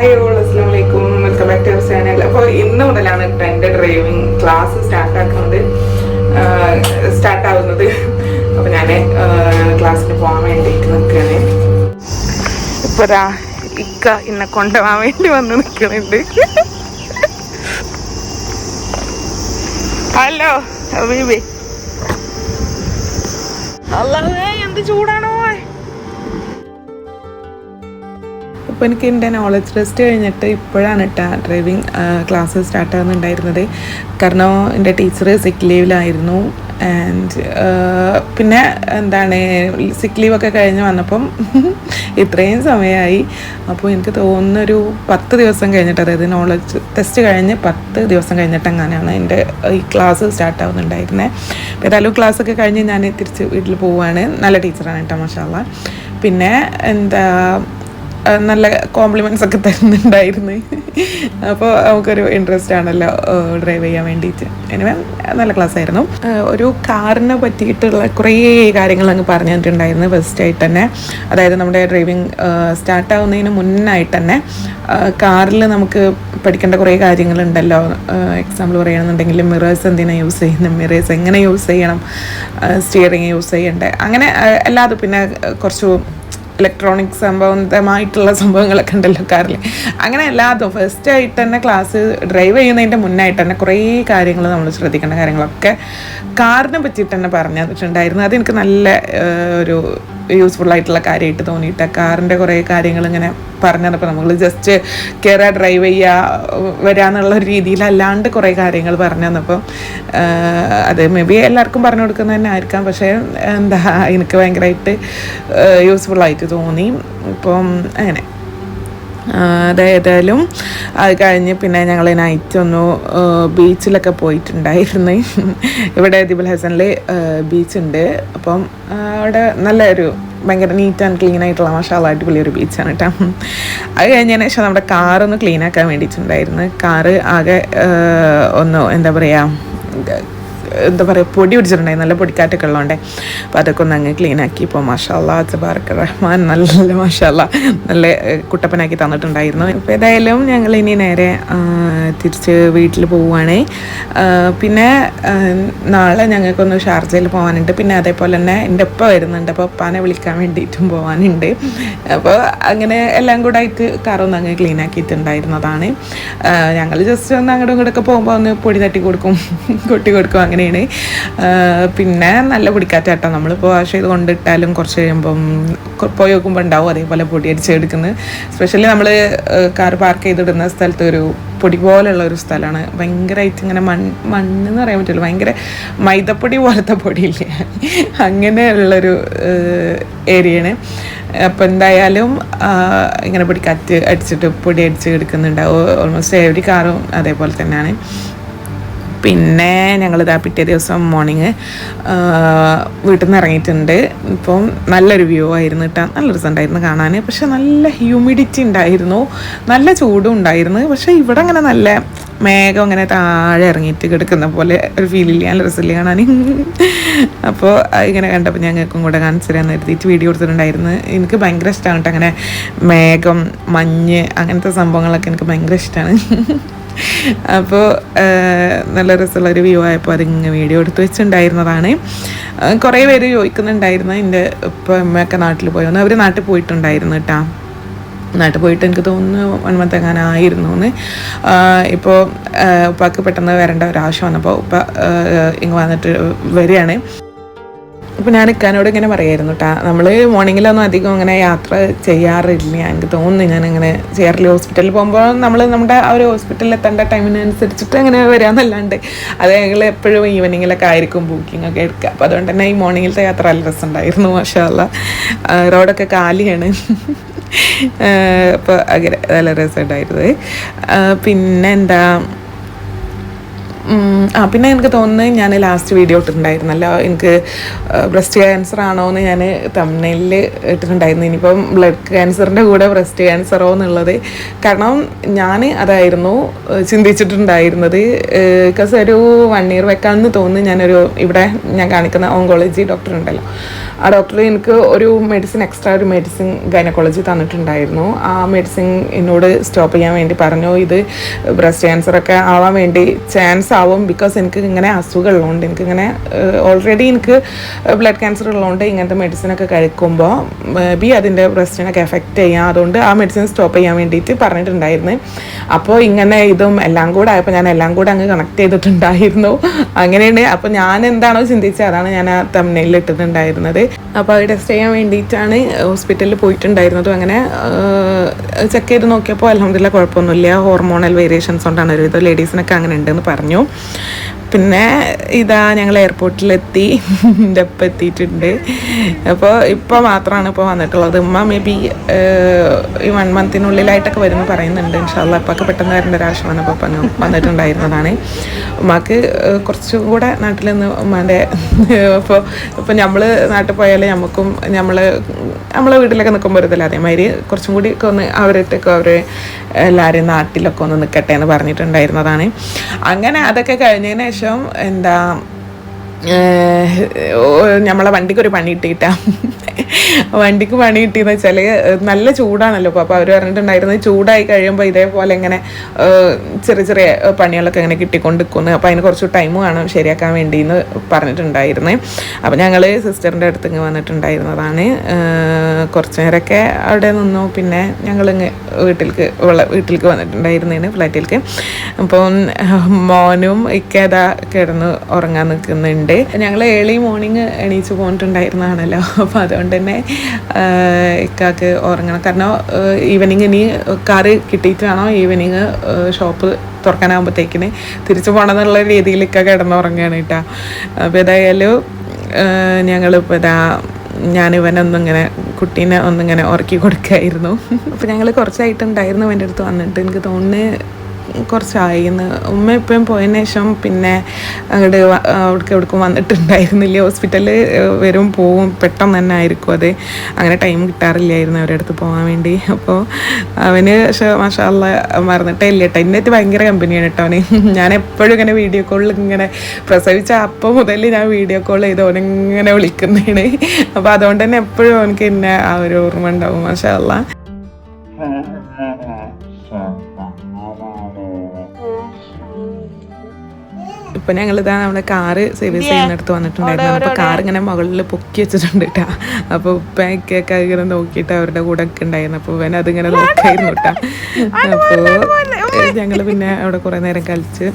Hi all, അസ്സലാമു അലൈക്കും. Welcome back to our channel. അപ്പോൾ ഇന്ന് മുതലാണ് എൻ്റെ ഡ്രൈവിംഗ് ക്ലാസ് സ്റ്റാർട്ടാവുന്നത്. അപ്പോൾ ഞാൻ ക്ലാസ്സിന് പോകാൻ വേണ്ടിയിട്ട് നിൽക്കുകയാണ്. ഇപ്പോൾ ഇക്ക എന്നെ കൊണ്ടുപോകാൻ വേണ്ടി വന്ന് നിൽക്കുന്നുണ്ട്. ഹലോ ബീബി. അല്ലാതെ എന്ത് ചൂടാണോ. അപ്പോൾ എനിക്ക് എൻ്റെ നോളജ് ടെസ്റ്റ് കഴിഞ്ഞിട്ട് ഇപ്പോഴാണ് ഡ്രൈവിംഗ് ക്ലാസ് സ്റ്റാർട്ട് ആകുന്നുണ്ടായിരുന്നത്. കാരണം എൻ്റെ ടീച്ചർ സിക്ക് ലീവിലായിരുന്നു. ആൻഡ് പിന്നെ സിക്ക് ലീവൊക്കെ കഴിഞ്ഞ് വന്നപ്പം ഇത്രയും സമയമായി. അപ്പോൾ എനിക്ക് തോന്നുന്നൊരു 10 ദിവസം കഴിഞ്ഞിട്ട്, അതായത് നോളജ് ടെസ്റ്റ് കഴിഞ്ഞ് 10 ദിവസം കഴിഞ്ഞിട്ട് അങ്ങനെയാണ് എൻ്റെ ഈ ക്ലാസ് സ്റ്റാർട്ട് ആവുന്നുണ്ടായിരുന്നത്. അപ്പോൾ ഏതായാലും ക്ലാസ്സൊക്കെ കഴിഞ്ഞ് ഞാൻ തിരിച്ച് വീട്ടിൽ പോവുകയാണ്. നല്ല ടീച്ചറാണ് കേട്ടോ, മാഷാ അല്ലാ. പിന്നെ നല്ല കോംപ്ലിമെൻറ്റ്സ് ഒക്കെ തരുന്നുണ്ടായിരുന്നു. അപ്പോൾ നമുക്കൊരു ഇൻട്രസ്റ്റ് ആണല്ലോ ഡ്രൈവ് ചെയ്യാൻ വേണ്ടിയിട്ട്. എനിവേ നല്ല ക്ലാസ് ആയിരുന്നു. ഒരു കാറിനെ പറ്റിയിട്ടുള്ള കുറേ കാര്യങ്ങൾ അങ്ങ് പറഞ്ഞു തന്നിട്ടുണ്ടായിരുന്നു ഫസ്റ്റായിട്ട് തന്നെ. അതായത് നമ്മുടെ ഡ്രൈവിംഗ് സ്റ്റാർട്ടാവുന്നതിന് മുന്നായിട്ട് തന്നെ കാറിൽ നമുക്ക് പഠിക്കേണ്ട കുറേ കാര്യങ്ങളുണ്ടല്ലോ. എക്സാമ്പിൾ പറയുകയാണെന്നുണ്ടെങ്കിൽ മിറേഴ്സ് എന്തിനാണ് യൂസ് ചെയ്യുന്നത്, മിറേഴ്സ് എങ്ങനെ യൂസ് ചെയ്യണം, സ്റ്റിയറിങ് യൂസ് ചെയ്യണ്ടേ, അങ്ങനെ എല്ലാതും. പിന്നെ കുറച്ച് ഇലക്ട്രോണിക് സംബന്ധമായിട്ടുള്ള സംഭവങ്ങളൊക്കെ ഉണ്ടല്ലോ കാറിൽ. അങ്ങനെ എല്ലാതും ഫസ്റ്റായിട്ട് തന്നെ ക്ലാസ് ഡ്രൈവ് ചെയ്യുന്നതിൻ്റെ മുന്നായിട്ട് തന്നെ കുറേ കാര്യങ്ങൾ നമ്മൾ ശ്രദ്ധിക്കേണ്ട കാര്യങ്ങളൊക്കെ കാറിനെ പറ്റിയിട്ട് തന്നെ പറഞ്ഞു തന്നിട്ടുണ്ടായിരുന്നു. അതെനിക്ക് നല്ല ഒരു യൂസ്ഫുൾ ആയിട്ടുള്ള കാര്യമായിട്ട് തോന്നിയിട്ട് കാറിൻ്റെ കുറേ കാര്യങ്ങൾ ഇങ്ങനെ പറഞ്ഞു തന്നപ്പോൾ നമ്മൾ ജസ്റ്റ് കയറുക, ഡ്രൈവ് ചെയ്യുക, വരാന്നുള്ള ഒരു രീതിയിലല്ലാണ്ട് കുറേ കാര്യങ്ങൾ പറഞ്ഞു തന്നപ്പോൾ അത് മേ ബി എല്ലാവർക്കും പറഞ്ഞു കൊടുക്കുന്നത് തന്നെ ആയിരിക്കാം. പക്ഷേ എനിക്ക് ഭയങ്കരമായിട്ട് യൂസ്ഫുള്ളായിട്ട് തോന്നി. ഇപ്പം അങ്ങനെ അതേതായാലും അത് കഴിഞ്ഞ് പിന്നെ ഞങ്ങൾ നൈറ്റ് ഒന്ന് ബീച്ചിലൊക്കെ പോയിട്ടുണ്ടായിരുന്നു. ഇവിടെ ദിബുൽ ഹസനിൽ ബീച്ചുണ്ട്. അപ്പം അവിടെ നല്ലൊരു ഭയങ്കര നീറ്റ് ആൻഡ് ക്ലീൻ ആയിട്ടുള്ള മാഷാ അല്ലാ അടിപൊളിയൊരു ബീച്ചാണ് കേട്ടോ. അത് കഴിഞ്ഞതിന് ശേഷം നമ്മുടെ കാറൊന്ന് ക്ലീൻ ആക്കാൻ വേണ്ടിയിട്ടുണ്ടായിരുന്നു. കാറ് ആകെ ഒന്ന് എന്താ പറയുക പൊടി പിടിച്ചിട്ടുണ്ടായി, നല്ല പൊടിക്കാറ്റൊക്കെ ഉള്ളതുകൊണ്ടേ. അപ്പോൾ അതൊക്കെ ഒന്ന് അങ്ങ് ക്ലീൻ ആക്കി. ഇപ്പോൾ മാഷാ അല്ലാ തബാറക റഹ്മാൻ നല്ല മാഷാ അല്ലാ നല്ല കുട്ടപ്പനാക്കി തന്നിട്ടുണ്ടായിരുന്നു. ഇപ്പോൾ ഏതായാലും ഞങ്ങൾ ഇനി നേരെ തിരിച്ച് വീട്ടിൽ പോവുകയാണ്. പിന്നെ നാളെ ഞങ്ങൾക്കൊന്ന് ഷാർജയിൽ പോകാനുണ്ട്. പിന്നെ അതേപോലെ തന്നെ എൻ്റെ ഉപ്പ വരുന്നുണ്ട്. അപ്പോൾ ഉപ്പാനെ വിളിക്കാൻ വേണ്ടിയിട്ടും പോകാനുണ്ട്. അപ്പോൾ അങ്ങനെ എല്ലാം കൂടെ ആയിട്ട് കാറൊന്ന് അങ്ങ് ക്ലീൻ ആക്കിയിട്ടുണ്ടായിരുന്നതാണ്. ഞങ്ങൾ ജസ്റ്റ് ഒന്ന് അങ്ങോട്ടും ഇങ്ങോട്ടൊക്കെ പോകുമ്പോൾ ഒന്ന് പൊടി തട്ടി കൊടുക്കും, കൊട്ടി കൊടുക്കും, അങ്ങനെ. പിന്നെ നല്ല പൊടിക്കാറ്റാട്ടോ. നമ്മളിപ്പോൾ വാഷ് ചെയ്ത് കൊണ്ടിട്ടാലും കുറച്ച് കഴിയുമ്പം പോയി നോക്കുമ്പോൾ ഉണ്ടാവും അതേപോലെ പൊടി അടിച്ചെടുക്കുന്നത്. സ്പെഷ്യലി നമ്മൾ കാർ പാർക്ക് ചെയ്തിടുന്ന സ്ഥലത്ത് ഒരു പൊടി പോലെയുള്ള ഒരു സ്ഥലമാണ്. ഭയങ്കരമായിട്ട് ഇങ്ങനെ മണ്ണെന്ന് പറയാൻ പറ്റില്ല, ഭയങ്കര മൈദപ്പൊടി പോലത്തെ പൊടിയില്ലേ, അങ്ങനെയുള്ളൊരു ഏരിയയാണ്. അപ്പോൾ എന്തായാലും ഇങ്ങനെ പൊടിക്കാറ്റ് അടിച്ചിട്ട് പൊടി അടിച്ച് എടുക്കുന്നുണ്ടാവും. ഓൾമോസ്റ്റ് എവരി കാറും അതേപോലെ തന്നെയാണ്. പിന്നെ ഞങ്ങളിതാ പിറ്റേ ദിവസം മോർണിംഗ് വീട്ടിൽ നിന്ന് ഇറങ്ങിയിട്ടുണ്ട്. ഇപ്പം നല്ലൊരു വ്യൂ ആയിരുന്നു കേട്ടോ, നല്ല രസമുണ്ടായിരുന്നു കാണാൻ. പക്ഷെ നല്ല ഹ്യൂമിഡിറ്റി ഉണ്ടായിരുന്നു, നല്ല ചൂടും ഉണ്ടായിരുന്നു. പക്ഷേ ഇവിടെ അങ്ങനെ നല്ല മേഘം ഇങ്ങനെ താഴെ ഇറങ്ങിയിട്ട് കിടക്കുന്ന പോലെ ഒരു ഫീലില്ല, നല്ല രസമില്ല കാണാൻ. അപ്പോൾ ഇങ്ങനെ കണ്ടപ്പോൾ ഞങ്ങൾക്കും കൂടെ കാണിച്ചു തരാമെന്ന് എഴുതിയിട്ട് വീഡിയോ എടുത്തിട്ടുണ്ടായിരുന്നു. എനിക്ക് ഭയങ്കര ഇഷ്ടമാണ് കേട്ടോ അങ്ങനെ മേഘം, മഞ്ഞ്, അങ്ങനത്തെ സംഭവങ്ങളൊക്കെ എനിക്ക് ഭയങ്കര ഇഷ്ടമാണ്. അപ്പോൾ നല്ല രസമുള്ളൊരു വ്യൂ ആയപ്പോൾ അതിങ്ങനെ വീഡിയോ എടുത്ത് വെച്ചിട്ടുണ്ടായിരുന്നതാണ്. കുറേ പേര് ചോദിക്കുന്നുണ്ടായിരുന്നു എൻ്റെ ഇപ്പം അമ്മയൊക്കെ നാട്ടിൽ പോയെന്ന്. അവർ നാട്ടിൽ പോയിട്ടുണ്ടായിരുന്നു കേട്ടോ. നാട്ടിൽ പോയിട്ട് എനിക്ക് തോന്നുന്നു 1 month എങ്ങനെ ആയിരുന്നു എന്ന്. ഇപ്പോൾ ഉപ്പാക്ക് പെട്ടെന്ന് വരേണ്ട ഒരാവശ്യം വന്നപ്പോൾ ഉപ്പ ഇങ്ങ് വന്നിട്ട് വരികയാണ്. ഇപ്പോൾ ഞാൻ ഇക്കാനോട് ഇങ്ങനെ പറയായിരുന്നു കേട്ടോ, നമ്മൾ മോർണിംഗിലൊന്നും അധികം അങ്ങനെ യാത്ര ചെയ്യാറില്ല, എനിക്ക് തോന്നുന്നു ഞാനിങ്ങനെ ചെയ്യാറില്ല. ഹോസ്പിറ്റലിൽ പോകുമ്പോൾ നമ്മുടെ ആ ഒരു ഹോസ്പിറ്റലിൽ എത്തേണ്ട ടൈമിനനുസരിച്ചിട്ട് അങ്ങനെ വരാമെന്നല്ലാണ്ട് അത് ഞങ്ങൾ എപ്പോഴും ഈവനിങ്ങിലൊക്കെ ആയിരിക്കും ബുക്കിംഗ് ഒക്കെ എടുക്കുക. അപ്പോൾ അതുകൊണ്ട് തന്നെ ഈ മോർണിംഗിലത്തെ യാത്ര നല്ല രസമുണ്ടായിരുന്നു മാഷാ അല്ലാ. റോഡൊക്കെ കാലിയാണ്. അപ്പോൾ അങ്ങനെ നല്ല രസമുണ്ടായിരുന്നത്. പിന്നെ എന്താ പിന്നെ എനിക്ക് തോന്നുന്നു ഞാൻ ലാസ്റ്റ് വീഡിയോ ഇട്ടിട്ടുണ്ടായിരുന്നല്ലോ എനിക്ക് ബ്രസ്റ്റ് ക്യാൻസർ ആണോ എന്ന് ഞാൻ തംബ്നെയിലിൽ ഇട്ടിട്ടുണ്ടായിരുന്നു. ഇനിയിപ്പം ബ്ലഡ് ക്യാൻസറിൻ്റെ കൂടെ ബ്രസ്റ്റ് ക്യാൻസറോ എന്നുള്ളത്, കാരണം ഞാൻ അതായിരുന്നു ചിന്തിച്ചിട്ടുണ്ടായിരുന്നത്. ബിക്കോസ് ഒരു 1 year വെക്കാമെന്ന് തോന്നുന്നു. ഇവിടെ ഞാൻ കാണിക്കുന്ന ഓങ്കോളജി ഡോക്ടർ ഉണ്ടല്ലോ, ആ ഡോക്ടർ എനിക്ക് ഒരു എക്സ്ട്രാ ഒരു മെഡിസിൻ ഗൈനക്കോളജി തന്നിട്ടുണ്ടായിരുന്നു. ആ മെഡിസിൻ എന്നോട് സ്റ്റോപ്പ് ചെയ്യാൻ വേണ്ടി പറഞ്ഞു. ഇത് ബ്രസ്റ്റ് ക്യാൻസറൊക്കെ ആവാൻ വേണ്ടി ചാൻസ് ആവും, ബിക്കോസ് എനിക്ക് ഇങ്ങനെ അസുഖം ഉള്ളതുകൊണ്ട്, എനിക്കിങ്ങനെ ഓൾറെഡി എനിക്ക് ബ്ലഡ് ക്യാൻസർ ഉള്ളതുകൊണ്ട് ഇങ്ങനത്തെ മെഡിസിനൊക്കെ കഴിക്കുമ്പോൾ മേ ബി അതിൻ്റെ ബ്രസ്റ്റിനൊക്കെ എഫക്റ്റ് ചെയ്യാം, അതുകൊണ്ട് ആ മെഡിസിൻ സ്റ്റോപ്പ് ചെയ്യാൻ വേണ്ടിയിട്ട് പറഞ്ഞിട്ടുണ്ടായിരുന്നു. അപ്പോൾ ഇങ്ങനെ ഇതും എല്ലാം കൂടെ ആയപ്പോൾ ഞാൻ എല്ലാം കൂടെ അങ്ങ് കണക്ട് ചെയ്തിട്ടുണ്ടായിരുന്നു. അങ്ങനെയാണ്. അപ്പോൾ ഞാൻ എന്താണോ ചിന്തിച്ചത് അതാണ് ഞാൻ ആ തംബ്നെയിലിൽ ഇട്ടിട്ടുണ്ടായിരുന്നത്. അപ്പോൾ അത് ടെസ്റ്റ് ചെയ്യാൻ വേണ്ടിയിട്ടാണ് ഹോസ്പിറ്റലിൽ പോയിട്ടുണ്ടായിരുന്നതും. അങ്ങനെ ചെക്ക് ചെയ്ത് നോക്കിയപ്പോൾ അൽഹംദുലില്ലാ കുഴപ്പമൊന്നുമില്ല. ഹോർമോണൽ വേരിയേഷൻസ് കൊണ്ടാണ് ഒരുവിധം ലേഡീസിനൊക്കെ അങ്ങനെ ഉണ്ടെന്ന് പറഞ്ഞു. പിന്നെ ഇതാ ഞങ്ങൾ എയർപോർട്ടിലെത്തി, എൻ്റെ ഒപ്പം എത്തിയിട്ടുണ്ട്. അപ്പോൾ ഇപ്പോൾ മാത്രമാണ് ഇപ്പോൾ വന്നിട്ടുള്ളത്. ഉമ്മ മേ ബി ഈ 1 monthനുള്ളിലായിട്ടൊക്കെ വരുമെന്ന് പറയുന്നുണ്ട്. ഇൻഷാല്ലാ അപ്പൊക്കെ പെട്ടെന്ന് വരേണ്ട ഒരാവശ്യമാണ്. അപ്പോൾ അപ്പം വന്നിട്ടുണ്ടായിരുന്നതാണ്. ഉമ്മാക്ക് കുറച്ചും കൂടെ നാട്ടിൽ നിന്ന് ഉമ്മാൻ്റെ ഇപ്പോൾ നമ്മൾ നാട്ടിൽ പോയാൽ നമുക്കും നമ്മളെ വീട്ടിലൊക്കെ നിൽക്കുമ്പോൾ ഒരുതല്ല, അതേമാതിരി കുറച്ചും കൂടി ഒക്കെ ഒന്ന് അവരൊക്കെ എല്ലാവരും നാട്ടിലൊക്കെ ഒന്ന് നിൽക്കട്ടെ എന്ന് പറഞ്ഞിട്ടുണ്ടായിരുന്നതാണ്. അങ്ങനെ അതൊക്കെ കഴിഞ്ഞതിന് ശേഷം നമ്മളെ വണ്ടിക്കൊരു പണി കിട്ടിയിട്ടാ. വണ്ടിക്ക് പണി കിട്ടിയെന്ന് വെച്ചാൽ നല്ല ചൂടാണല്ലോ. അപ്പോൾ അവർ പറഞ്ഞിട്ടുണ്ടായിരുന്നത് ചൂടായി കഴിയുമ്പോൾ ഇതേപോലെ ഇങ്ങനെ ചെറിയ ചെറിയ പണികളൊക്കെ ഇങ്ങനെ കിട്ടിക്കൊണ്ടിരിക്കുന്നു. അപ്പോൾ അതിന് കുറച്ച് ടൈം വേണം ശരിയാക്കാൻ വേണ്ടിയെന്ന് പറഞ്ഞിട്ടുണ്ടായിരുന്നേ. അപ്പോൾ ഞങ്ങൾ സിസ്റ്ററിൻ്റെ അടുത്ത് ഇങ്ങ് വന്നിട്ടുണ്ടായിരുന്നതാണ്. കുറച്ച് നേരമൊക്കെ അവിടെ നിന്നു. പിന്നെ ഞങ്ങളിങ്ങ് വീട്ടിലേക്ക് വന്നിട്ടുണ്ടായിരുന്നതിന് ഫ്ലാറ്റിലേക്ക്. അപ്പം മോനും ഇക്കേതാ കിടന്ന് ഉറങ്ങാൻ നിൽക്കുന്നുണ്ട്. ഞങ്ങൾ ഏർലി മോർണിംഗ് എണീച്ച് പോന്നിട്ടുണ്ടായിരുന്നതാണല്ലോ. അപ്പോൾ അതുകൊണ്ട് തന്നെ ഇക്കാക്ക് ഉറങ്ങണം. കാരണം ഈവനിങ് ഇനി കാറ് കിട്ടിയിട്ട് വേണം ഈവനിങ് ഷോപ്പ് തുറക്കാനാകുമ്പോഴത്തേക്കിന് തിരിച്ചു പോകണമെന്നുള്ള രീതിയിൽ ഇക്ക കിടന്നുറങ്ങുകയാണ് കേട്ടോ. അപ്പോൾ ഏതായാലും ഞങ്ങളിപ്പോൾ ഞാനിവനൊന്നിങ്ങനെ കുട്ടീനെ ഒന്നിങ്ങനെ ഉറക്കി കൊടുക്കായിരുന്നു. അപ്പോൾ ഞങ്ങൾ കുറച്ചായിട്ടുണ്ടായിരുന്നു എൻ്റെ അടുത്ത് വന്നിട്ട്. എനിക്ക് തോന്നുന്നു കുറച്ചായിന്ന്. ഉമ്മ ഇപ്പം പോയതിന് ശേഷം പിന്നെ അങ്ങോട്ട് എവിടേക്കും വന്നിട്ടുണ്ടായിരുന്നില്ല. ഹോസ്പിറ്റലിൽ വരും പോവും പെട്ടെന്ന് തന്നെ ആയിരിക്കും അത്. അങ്ങനെ ടൈം കിട്ടാറില്ലായിരുന്നു അവരുടെ അടുത്ത് പോകാൻ വേണ്ടി. അപ്പോൾ അവന് മാഷാ അല്ലാഹ് മറന്നിട്ടേ ഇല്ല കേട്ടോ. ഇന്നത്തെ ഭയങ്കര കമ്പനിയാണ് കേട്ടോ അവന്. ഞാൻ എപ്പോഴും ഇങ്ങനെ വീഡിയോ കോളിൽ ഇങ്ങനെ പ്രസവിച്ച അപ്പം മുതൽ ഞാൻ വീഡിയോ കോൾ ചെയ്ത് അവനിങ്ങനെ വിളിക്കുന്നതാണ്. അപ്പോൾ അതുകൊണ്ട് തന്നെ എപ്പോഴും അവനക്ക് എന്നെ ആ ഒരു ഓർമ്മ ഉണ്ടാവും. മാഷാ അല്ലാഹ്. ഇപ്പം ഞങ്ങളിതാ നമ്മുടെ കാറ് സർവീസ് ചെയ്യുന്നിടത്ത് വന്നിട്ടുണ്ടായിരുന്നു. അപ്പോൾ കാർ ഇങ്ങനെ മുകളിൽ പൊക്കി വെച്ചിട്ടുണ്ട് കേട്ടോ. അപ്പോൾ ഉപ്പൊക്കെ ഇങ്ങനെ നോക്കിയിട്ട് അവരുടെ കൂടെ ഒക്കെ ഉണ്ടായിരുന്നു. അപ്പോൾ ഇവൻ അതിങ്ങനെ നോക്കായിരുന്നു കേട്ടോ. അപ്പോൾ ഞങ്ങൾ പിന്നെ അവിടെ കുറേ നേരം കളിച്ച്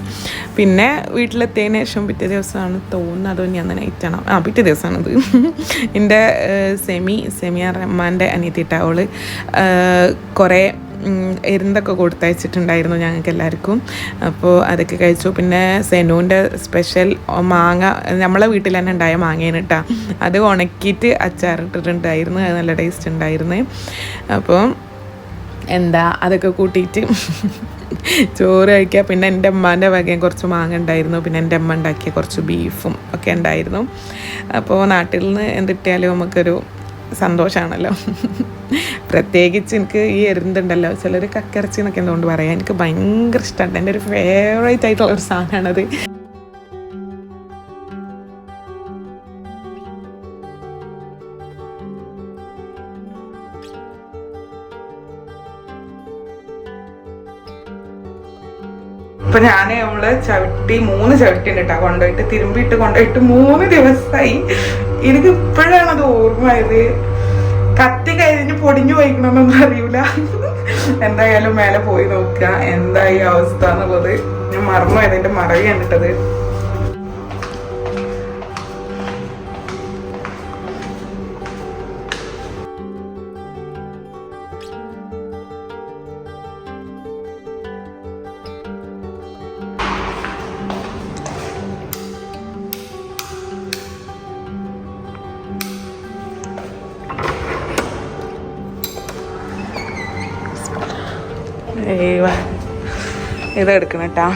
പിന്നെ വീട്ടിലെത്തിയതിന് ശേഷം പിറ്റേ ദിവസമാണ് തോന്നുന്നത്, അതോ ഞാൻ നൈറ്റാണോ, പിറ്റേ ദിവസമാണത്. എൻ്റെ സെമിയ റഹ്മാൻ്റെ അനിയത്തിട്ട അവള് കുറേ എരുന്തൊക്കെ കൊടുത്തയച്ചിട്ടുണ്ടായിരുന്നു ഞങ്ങൾക്ക് എല്ലാവർക്കും. അപ്പോൾ അതൊക്കെ കഴിച്ചു. പിന്നെ സെനുവിൻ്റെ സ്പെഷ്യൽ മാങ്ങ നമ്മളെ വീട്ടിൽ തന്നെ ഉണ്ടായ മാങ്ങയാണ് കേട്ടോ. അത് ഉണക്കിയിട്ട് അച്ചാറിട്ടിട്ടുണ്ടായിരുന്നു. അത് നല്ല ടേസ്റ്റ് ഉണ്ടായിരുന്നു. അപ്പോൾ അതൊക്കെ കൂട്ടിയിട്ട് ചോറ് കഴിക്കുക. പിന്നെ എൻ്റെ അമ്മാൻ്റെ വകയും കുറച്ച് മാങ്ങ ഉണ്ടായിരുന്നു. പിന്നെ എൻ്റെ അമ്മ ഉണ്ടാക്കിയ കുറച്ച് ബീഫും ഒക്കെ ഉണ്ടായിരുന്നു. അപ്പോൾ നാട്ടിൽ നിന്ന് എന്തിട്ടാലും നമുക്കൊരു സന്തോഷമാണല്ലോ. പ്രത്യേകിച്ച് എനിക്ക് ഈ എരുന്നുണ്ടല്ലോ, ചിലർ കക്കിറച്ചി എന്നൊക്കെ എന്തുകൊണ്ട് പറയാം, എനിക്ക് ഭയങ്കര ഇഷ്ടമാണ്. എൻ്റെ ഒരു ഫേവറേറ്റ് ആയിട്ടുള്ളൊരു സാധനമാണത്. ഇപ്പൊ ഞാൻ നമ്മള് 3 ചവിട്ടി ഉണ്ട് കേട്ടോ കൊണ്ടുപോയിട്ട്, തിരുമ്പിയിട്ട് കൊണ്ടുപോയിട്ട് 3 ദിവസമായി. എനിക്ക് ഇപ്പോഴാണ് അത് ഓർമ്മയത്. കത്തി കഴിഞ്ഞ് പൊടിഞ്ഞു പോയിക്കണമെന്നൊന്നും അറിയൂല. എന്തായാലും മേലെ പോയി നോക്കുക എന്താ ഈ അവസ്ഥ എന്നുള്ളത്. ഞാൻ മറന്നു അതിന്റെ മറവി കണ്ടിട്ടത്. ഇതെടുക്കണം കേട്ടാ.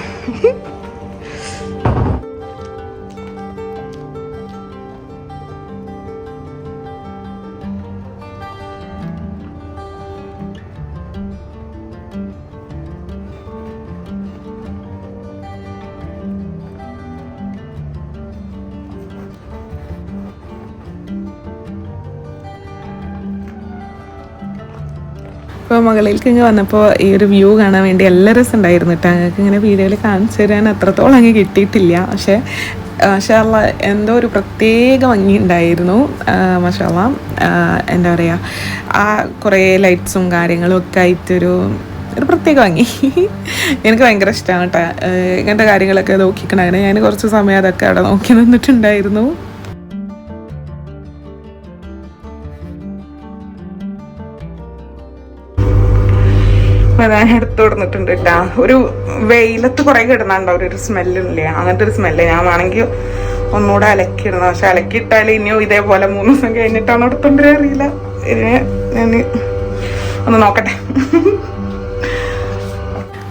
അപ്പോൾ മുകളിലേക്ക് ഇങ്ങ് വന്നപ്പോൾ ഈ ഒരു വ്യൂ കാണാൻ വേണ്ടി എല്ലാ രസം ഉണ്ടായിരുന്നു കേട്ടോ. ഞങ്ങൾക്ക് ഇങ്ങനെ വീഡിയോയിൽ കാണിച്ചു തരാൻ അത്രത്തോളം അങ്ങ് കിട്ടിയിട്ടില്ല. പക്ഷേ മാഷാഅള്ള എന്തോ ഒരു പ്രത്യേക ഭംഗി ഉണ്ടായിരുന്നു. മാഷാഅള്ള എന്താ പറയുക, ആ കുറേ ലൈറ്റ്സും കാര്യങ്ങളും ഒക്കെ ആയിട്ടൊരു പ്രത്യേക ഭംഗി. എനിക്ക് ഭയങ്കര ഇഷ്ടമാണ് കേട്ടോ ഇങ്ങനത്തെ കാര്യങ്ങളൊക്കെ നോക്കിക്കണേ. ഞാൻ കുറച്ച് സമയം അതൊക്കെ അവിടെ നോക്കി നിന്നിട്ടുണ്ടായിരുന്നു. എടുത്തു കൊടുത്തിട്ടുണ്ട് കേട്ടാ. ഒരു വെയിലത്ത് കുറെ കിടന്നുണ്ടാവും ഒരു സ്മെല്ലില്ലേ, അങ്ങനത്തെ ഒരു സ്മെല്ല്. ഞാൻ വേണമെങ്കിൽ ഒന്നുകൂടെ അലക്കിയിടുന്നത്, പക്ഷെ അലക്കിയിട്ടാൽ ഇനിയും ഇതേപോലെ 3 ദിവസം കഴിഞ്ഞിട്ടാണ് എടുത്തോണ്ടേ അറിയില്ല. ഞാൻ ഒന്ന് നോക്കട്ടെ.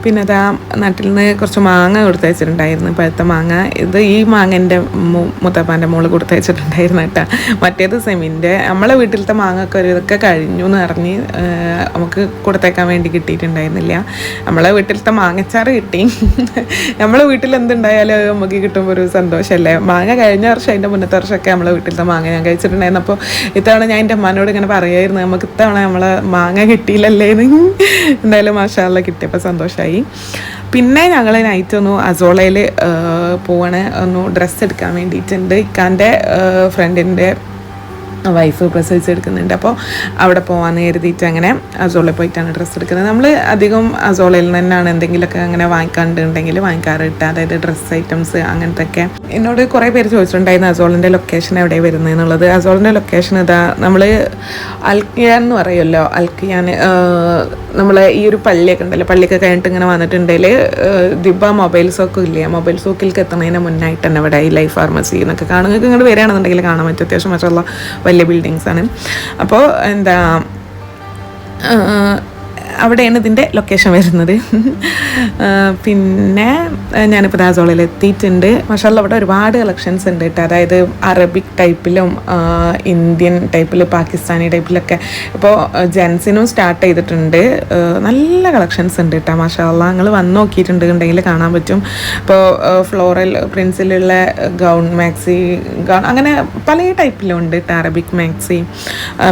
പിന്നെ അതാ നാട്ടിൽ നിന്ന് കുറച്ച് മാങ്ങ കൊടുത്തയച്ചിട്ടുണ്ടായിരുന്നു, പഴുത്ത മാങ്ങ. ഇത് ഈ മാങ്ങൻ്റെ മുത്തപ്പാൻ്റെ മോള് കൊടുത്തയച്ചിട്ടുണ്ടായിരുന്നു കേട്ടോ. മറ്റേത് സെമിൻ്റെ. നമ്മളെ വീട്ടിലത്തെ മാങ്ങ ഒക്കെ ഒരു ഇതൊക്കെ കഴിഞ്ഞു എന്ന് പറഞ്ഞ് നമുക്ക് കൊടുത്തേക്കാൻ വേണ്ടി കിട്ടിയിട്ടുണ്ടായിരുന്നില്ല. നമ്മളെ വീട്ടിലത്തെ മാങ്ങച്ചാറ് കിട്ടി. നമ്മളെ വീട്ടിൽ എന്തുണ്ടായാലും അത് നമുക്ക് കിട്ടുമ്പോൾ ഒരു സന്തോഷമല്ലേ. മാങ്ങ കഴിഞ്ഞ വർഷം അതിൻ്റെ മുന്നത്തെ വർഷമൊക്കെ നമ്മളെ വീട്ടിലത്തെ മാങ്ങ ഞാൻ കഴിച്ചിട്ടുണ്ടായിരുന്നു. അപ്പോൾ ഇത്തവണ ഞാൻ എൻ്റെ അമ്മനോട് ഇങ്ങനെ പറയുമായിരുന്നു, നമുക്ക് ഇത്തവണ നമ്മളെ മാങ്ങ കിട്ടിയില്ലല്ലേന്ന്. എന്തായാലും മാഷാഅല്ലാഹ് കിട്ടിയപ്പോൾ സന്തോഷമായി. പിന്നെ ഞങ്ങൾ നൈറ്റ് ഒന്ന് അസോളയിൽ പോവാണ്, ഒന്ന് ഡ്രസ്സ് എടുക്കാൻ വേണ്ടിയിട്ടുണ്ട്. ഇക്കാൻ്റെ ഫ്രണ്ടിൻ്റെ വൈഫ് പ്രസവിച്ചെടുക്കുന്നുണ്ട്. അപ്പോൾ അവിടെ പോകാമെന്ന് കരുതിയിട്ട് അങ്ങനെ അസോളയിൽ പോയിട്ടാണ് ഡ്രസ്സ് എടുക്കുന്നത്. നമ്മൾ അധികം അസോളയിൽ തന്നെയാണ് എന്തെങ്കിലുമൊക്കെ അങ്ങനെ വാങ്ങിക്കാണ്ടുണ്ടെങ്കിൽ വാങ്ങിക്കാറ് കിട്ടുക, അതായത് ഡ്രസ്സ് ഐറ്റംസ് അങ്ങനത്തെ ഒക്കെ. എന്നോട് കുറേ പേര് ചോദിച്ചിട്ടുണ്ടായിരുന്നു അസോളിൻ്റെ ലൊക്കേഷൻ എവിടെയാണ് വരുന്നത് എന്നുള്ളത്. അസോളിൻ്റെ ലൊക്കേഷൻ ഇതാ, നമ്മൾ അൽക്കിയാൻ എന്ന് പറയുമല്ലോ, അൽക്കിയാൻ നമ്മളെ ഈ ഒരു പള്ളിയൊക്കെ ഉണ്ടല്ലോ, പള്ളിയൊക്കെ കഴിഞ്ഞിട്ട് ഇങ്ങനെ വന്നിട്ടുണ്ടെങ്കിൽ ദിബ മൊബൈൽ സോക്കും ഇല്ലേ, മൊബൈൽ സോക്കിലേക്ക് എത്തുന്നതിന് മുന്നായിട്ട് തന്നെ ഇവിടെ ഈ ലൈഫ് ഫാർമസി എന്നൊക്കെ കാണുന്നത് ഇങ്ങോട്ട് വരികയാണെന്നുണ്ടെങ്കിൽ കാണാൻ പറ്റും. അത്യാവശ്യം മാഷാഅല്ലാഹ് വലിയ ബിൽഡിങ്സാണ്. അപ്പോൾ എന്താ അവിടെയാണ് ഇതിൻ്റെ ലൊക്കേഷൻ വരുന്നത്. പിന്നെ ഞാനിപ്പോൾ ദാസോളയിൽ എത്തിയിട്ടുണ്ട്. മാഷാഅല്ലാഹ് അവിടെ ഒരുപാട് കളക്ഷൻസ് ഉണ്ട് കേട്ടോ. അതായത് അറബിക് ടൈപ്പിലും ഇന്ത്യൻ ടൈപ്പിൽ പാകിസ്ഥാനി ടൈപ്പിലൊക്കെ ഇപ്പോൾ ജെൻസിനും സ്റ്റാർട്ട് ചെയ്തിട്ടുണ്ട്. നല്ല കളക്ഷൻസ് ഉണ്ട് കേട്ടോ. മാഷാഅല്ലാഹ് നിങ്ങൾ വന്ന് നോക്കിയിട്ടുണ്ടെങ്കിൽ കാണാൻ പറ്റും. ഇപ്പോൾ ഫ്ലോറൽ പ്രിൻസിലുള്ള ഗൗൺ മാക്സി അങ്ങനെ പല ടൈപ്പിലും ഉണ്ട് കേട്ടോ. അറബിക് മാക്സി,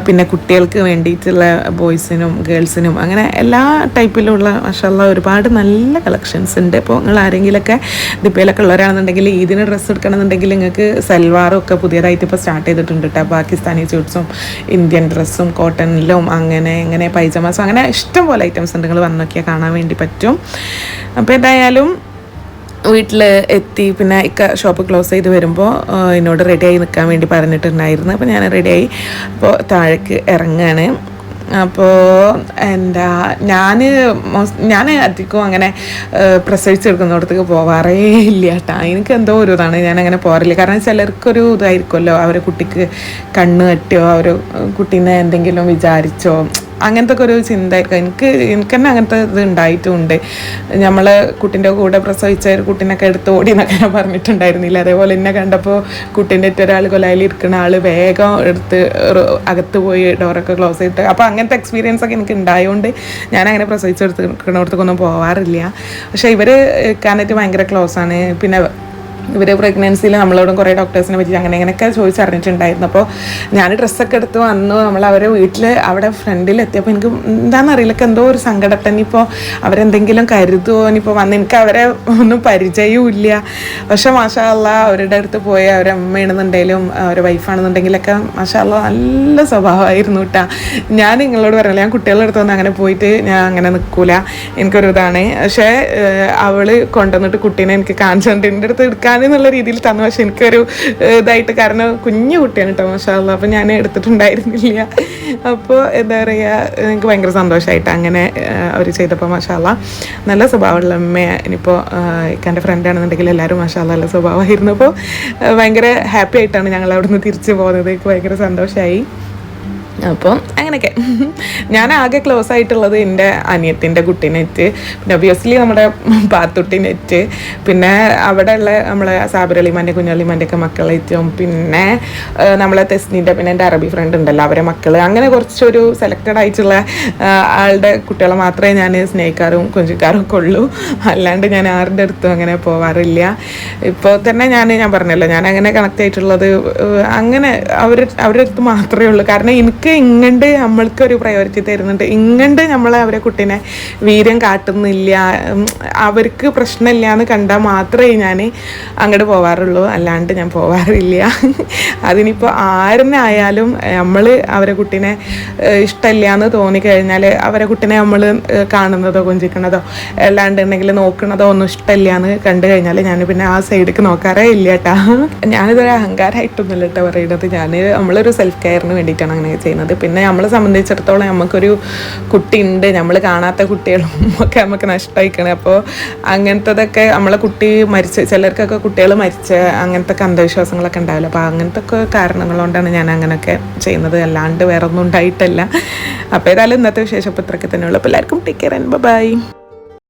പിന്നെ കുട്ടികൾക്ക് വേണ്ടിയിട്ടുള്ള ബോയ്സിനും ഗേൾസിനും അങ്ങനെ എല്ലാ ടൈപ്പിലുള്ള മാഷാഅല്ലാഹ് ഒരുപാട് നല്ല കളക്ഷൻസ് ഉണ്ട്. ഇപ്പോൾ നിങ്ങൾ ആരെങ്കിലുമൊക്കെ ദിബയിലൊക്കെ ഉള്ളവരാണെന്നുണ്ടെങ്കിൽ ഈദിന് ഡ്രസ്സ് എടുക്കണമെന്നുണ്ടെങ്കിൽ നിങ്ങൾക്ക് സൽവാറും ഒക്കെ പുതിയതായിട്ട് ഇപ്പോൾ സ്റ്റാർട്ട് ചെയ്തിട്ടുണ്ട് കേട്ടോ. പാകിസ്ഥാനി സ്യൂട്ട്സും ഇന്ത്യൻ ഡ്രസ്സും കോട്ടണിലും അങ്ങനെ പൈജാമാസും അങ്ങനെ ഇഷ്ടംപോലെ ഐറ്റംസ് ഉണ്ട്. നിങ്ങൾ വന്ന് നോക്കിയാൽ കാണാൻ വേണ്ടി പറ്റും. അപ്പോൾ എന്തായാലും വീട്ടിൽ എത്തി. പിന്നെ ഷോപ്പ് ക്ലോസ് ചെയ്ത് വരുമ്പോൾ എന്നോട് റെഡിയായി നിൽക്കാൻ വേണ്ടി പറഞ്ഞിട്ടുണ്ടായിരുന്നു. അപ്പോൾ ഞാൻ റെഡിയായി അപ്പോൾ താഴേക്ക് ഇറങ്ങുകയാണ്. അപ്പോൾ ഞാൻ അധികം അങ്ങനെ പ്രസവിച്ചെടുക്കുന്നിടത്തേക്ക് പോവാറേ ഇല്ല കേട്ടോ. എനിക്ക് എന്തോ ഒരു ഇതാണ്, ഞാൻ അങ്ങനെ പോകാറില്ല. കാരണം ചിലർക്കൊരു ഇതായിരിക്കുമല്ലോ, അവരെ കുട്ടിക്ക് കണ്ണ് തട്ടിയോ അവർ കുട്ടീനെ എന്തെങ്കിലും വിചാരിച്ചോ അങ്ങനത്തെ ഒക്കെ ഒരു ചിന്തയായിരിക്കും. എനിക്ക് തന്നെ അങ്ങനത്തെ ഇത് ഉണ്ടായിട്ടുമുണ്ട്. നമ്മൾ കുട്ടീൻ്റെ കൂടെ പ്രസവിച്ച ഒരു കുട്ടീനൊക്കെ എടുത്ത് ഓടി എന്നൊക്കെ ഞാൻ പറഞ്ഞിട്ടുണ്ടായിരുന്നില്ല. അതേപോലെ എന്നെ കണ്ടപ്പോൾ കുട്ടീൻ്റെ ഒരാൾ കൊലയിൽ ഇരിക്കുന്ന ആൾ വേഗം എടുത്ത് അകത്ത് പോയി ഡോറൊക്കെ ക്ലോസ് ചെയ്തിട്ട്, അപ്പോൾ അങ്ങനത്തെ എക്സ്പീരിയൻസ് ഒക്കെ എനിക്ക് ഉണ്ടായതുകൊണ്ട് ഞാനങ്ങനെ പ്രസവിച്ചെടുത്തിടത്തൊന്നും പോവാറില്ല. പക്ഷേ ഇവർ കാനായിട്ട് ഭയങ്കര ക്ലോസ് ആണ്. പിന്നെ ഇവർ പ്രഗ്നൻസിയിൽ നമ്മളോടും കുറേ ഡോക്ടേഴ്സിനെ പറ്റി അങ്ങനെയൊക്കെ ചോദിച്ചറിഞ്ഞിട്ടുണ്ടായിരുന്നു. അപ്പോൾ ഞാൻ ഡ്രസ്സൊക്കെ എടുത്ത് വന്നു. നമ്മൾ അവരെ വീട്ടിൽ അവിടെ ഫ്രണ്ടിൽ എത്തിയപ്പോൾ എനിക്ക് എന്താണെന്നറിയില്ല, എന്തോ ഒരു സങ്കടം. ഇനിയിപ്പോൾ അവരെന്തെങ്കിലും കരുതുമോ, ഇനിയിപ്പോൾ വന്ന് എനിക്ക് അവരെ ഒന്നും പരിചയവും ഇല്ല. പക്ഷെ മാഷാഅല്ലാഹ് അവരുടെ അടുത്ത് പോയി അവരെ അമ്മയാണെന്നുണ്ടെങ്കിലും അവരെ വൈഫാണെന്നുണ്ടെങ്കിലൊക്കെ മാഷാഅല്ലാഹ് നല്ല സ്വഭാവമായിരുന്നു കേട്ടോ. ഞാൻ നിങ്ങളോട് പറഞ്ഞില്ല, ഞാൻ കുട്ടികളുടെ അടുത്തൊന്നും അങ്ങനെ പോയിട്ട് ഞാൻ അങ്ങനെ നിൽക്കൂല, എനിക്കൊരു ഇതാണ്. പക്ഷേ അവൾ കൊണ്ടുവന്നിട്ട് കുട്ടീനെ എനിക്ക് കാണിച്ചിട്ടുണ്ട്, എൻ്റെ അടുത്ത് എടുക്കാൻ എന്നുള്ള രീതിയിൽ തന്നു. പക്ഷെ എനിക്കൊരു ഇതായിട്ട്, കാരണം കുഞ്ഞു കുട്ടിയാണ് കേട്ടോ മാഷാഅല്ലാഹ്, അപ്പോൾ ഞാൻ എടുത്തിട്ടുണ്ടായിരുന്നില്ല. അപ്പോൾ എന്താ പറയുക, എനിക്ക് ഭയങ്കര സന്തോഷമായിട്ട് അങ്ങനെ അവർ ചെയ്തപ്പോൾ മാഷാഅല്ലാഹ് നല്ല സ്വഭാവമുള്ള അമ്മയാണ്. ഇനിയിപ്പോൾ എൻ്റെ ഫ്രണ്ടാണെന്നുണ്ടെങ്കിൽ എല്ലാവരും മാഷാഅല്ലാഹ് നല്ല സ്വഭാവമായിരുന്നു. അപ്പോൾ ഭയങ്കര ഹാപ്പി ആയിട്ടാണ് ഞങ്ങൾ അവിടെ നിന്ന് തിരിച്ചു പോകുന്നത്. എനിക്ക് ഭയങ്കര സന്തോഷമായി. അപ്പോൾ അങ്ങനെയൊക്കെ ഞാൻ ആകെ ക്ലോസ് ആയിട്ടുള്ളത് എൻ്റെ അനിയത്തിൻ്റെ കുട്ടീനെറ്റ്, പിന്നെ ഒബിയസ്ലി നമ്മുടെ പാത്തുട്ടിനെറ്റ്, പിന്നെ അവിടെ ഉള്ള നമ്മളെ സാബിറളിമാൻ്റെ കുഞ്ഞളിമാൻ്റെ ഒക്കെ മക്കളേറ്റും, പിന്നെ നമ്മളെ തെസ്നീൻ്റെ, പിന്നെ എൻ്റെ അറബി ഫ്രണ്ട് ഉണ്ടല്ലോ അവരെ മക്കൾ, അങ്ങനെ കുറച്ചൊരു സെലക്റ്റഡ് ആയിട്ടുള്ള ആളുടെ കുട്ടികളെ മാത്രമേ ഞാൻ സ്നേഹിക്കാറും കൊഞ്ചിക്കാറും ഒക്കെ ഉള്ളൂ. അല്ലാണ്ട് ഞാൻ ആരുടെ അടുത്തും അങ്ങനെ പോവാറില്ല. ഇപ്പോൾ തന്നെ ഞാൻ പറഞ്ഞല്ലോ, ഞാൻ അങ്ങനെ കണക്ട് ആയിട്ടുള്ളത് അങ്ങനെ അവരുടെ അടുത്ത് മാത്രമേ ഉള്ളൂ. കാരണം എനിക്ക് അവർക്ക് ഇങ്ങണ്ട് നമ്മൾക്കൊരു പ്രയോറിറ്റി തരുന്നുണ്ട്, ഇങ്ങണ്ട് നമ്മളെ അവരെ കുട്ടീനെ വീര്യം കാട്ടുന്നില്ല, അവർക്ക് പ്രശ്നമില്ല എന്ന് കണ്ടാൽ മാത്രമേ ഞാൻ അങ്ങോട്ട് പോവാറുള്ളൂ, അല്ലാണ്ട് ഞാൻ പോവാറില്ല. അതിനിപ്പോൾ ആരെന്നായാലും നമ്മൾ അവരെ കുട്ടീനെ ഇഷ്ടമില്ല എന്ന് തോന്നിക്കഴിഞ്ഞാൽ അവരെ കുട്ടീനെ നമ്മൾ കാണുന്നതോ കൊഞ്ചിക്കണതോ അല്ലാണ്ടുണ്ടെങ്കിൽ നോക്കണതോ ഒന്നും ഇഷ്ടമില്ല എന്ന് കണ്ടു കഴിഞ്ഞാൽ ഞാൻ പിന്നെ ആ സൈഡിലേക്ക് നോക്കാറേ ഇല്ല കേട്ടാ. ഞാനിതൊരു അഹങ്കാരമായിട്ടൊന്നുമില്ല കേട്ടോ പറയുന്നത്, നമ്മളൊരു സെൽഫ് കെയറിന് വേണ്ടിയിട്ടാണ് അങ്ങനെ ചെയ്യുന്നത്. പിന്നെ നമ്മളെ സംബന്ധിച്ചിടത്തോളം നമുക്കൊരു കുട്ടി ഉണ്ട്, നമ്മൾ കാണാത്ത കുട്ടികളും ഒക്കെ നമുക്ക് നഷ്ടമായിക്കണം. അപ്പോൾ അങ്ങനത്തതൊക്കെ നമ്മളെ കുട്ടി മരിച്ച്, ചിലർക്കൊക്കെ കുട്ടികൾ മരിച്ച് അങ്ങനത്തെ അന്ധവിശ്വാസങ്ങളൊക്കെ ഉണ്ടാവില്ല. അപ്പോൾ അങ്ങനത്തെ ഒക്കെ കാരണങ്ങൾ കൊണ്ടാണ് ഞാൻ അങ്ങനെയൊക്കെ ചെയ്യുന്നത്, അല്ലാണ്ട് വേറെ ഒന്നും ഉണ്ടായിട്ടല്ല. അപ്പോൾ ഏതായാലും ഇന്നത്തെ വിശേഷം ഇത്രയൊക്കെ തന്നെയുള്ളൂ. അപ്പോൾ എല്ലാവർക്കും ടേക്ക് കെയർ ആൻഡ് ബൈ.